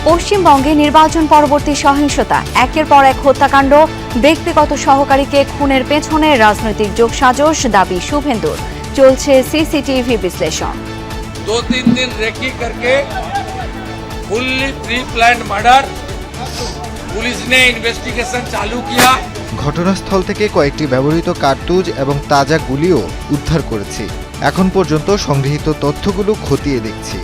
পশ্চিমবঙ্গে নির্বাচন পরবর্তী সহিংসতা, একের পর এক হত্যাকাণ্ড, ব্যক্তিগত সহকারীকে খুনের পেছনে রাজনৈতিক যোগসাজশ, দাবি শুভেন্দুর। চলছে সিসিটিভি বিশ্লেষণ। 2-3 दिन रेकी करके fully pre planned murder, police ने इन्वेस्टिगेशन चालू किया। ঘটনাস্থল থেকে কয়েকটি ব্যবহৃত কার্তুজ এবং তাজা গুলিও উদ্ধার করেছি। এখন পর্যন্ত সংগৃহীত তথ্যগুলো খতিয়ে দেখছি।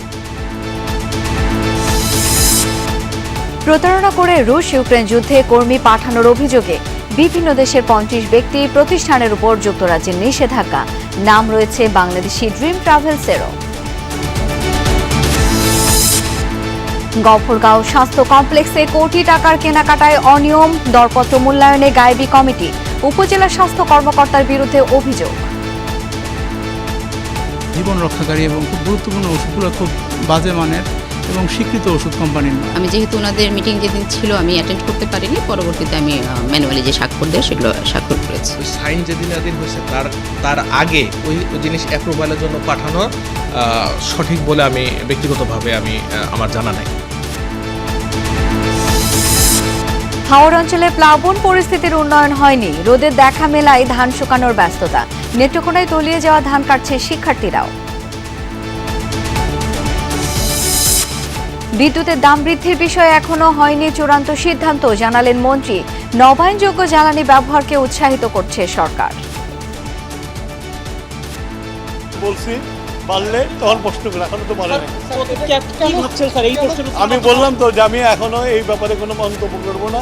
প্রতারণা করে রুশ ইউক্রেন যুদ্ধে কর্মী পাঠানোর অভিযোগে বিভিন্ন দেশের 35 ব্যক্তি প্রতিষ্ঠানের উপর যুক্তরাজ্যের নিষেধাজ্ঞা। নাম রয়েছে বাংলাদেশি ড্রিম ট্রাভেলসেরও। গফরগাঁও স্বাস্থ্য কমপ্লেক্সে কোটি টাকার কেনাকাটায় অনিয়ম, দরপত্র মূল্যায়নে গায়েবী কমিটি। উপজেলা স্বাস্থ্য কর্মকর্তার বিরুদ্ধে অভিযোগ। জীবন রক্ষাকারী এবং খুব গুরুত্বপূর্ণ ওষুধগুলো খুব বাজে মানের এবং স্বীকৃত ওষুধ কোম্পানির নয়। আমি যেহেতু ওনাদের মিটিং যেদিন ছিল আমি অ্যাটেন্ড করতে পারিনি, পরবর্তীতে আমি ম্যানুয়ালি যে স্বাক্ষর দেয় সেগুলো স্বাক্ষর করেছি। সাইন যেদিন হয়েছে তার আগে ওই জিনিস অ্যাপ্রুভালের জন্য পাঠানো সঠিক বলে আমি ব্যক্তিগতভাবে আমার জানা নাই। হাওড় অঞ্চলে প্লাবন পরিস্থিতির উন্নয়ন হয়নি। রোদের দেখা মেলায় ধান শুকানোর ব্যস্ততা। নেত্রকোনায় তলিয়ে যাওয়া ধান কাটছে শিক্ষার্থীরাও। বিদ্যুতের দাম বৃদ্ধির বিষয়ে এখনো হয়নি চূড়ান্ত সিদ্ধান্ত, জানালেন মন্ত্রী। নবায়নযোগ্য জ্বালানি ব্যবহারকে উৎসাহিত করছে সরকার। বলছি পারলে তখন প্রশ্ন করে, এখনো তো পারে না। আমি বললাম তো যে আমি এখনো এই ব্যাপারে কোনো মন্তব্য করবো না।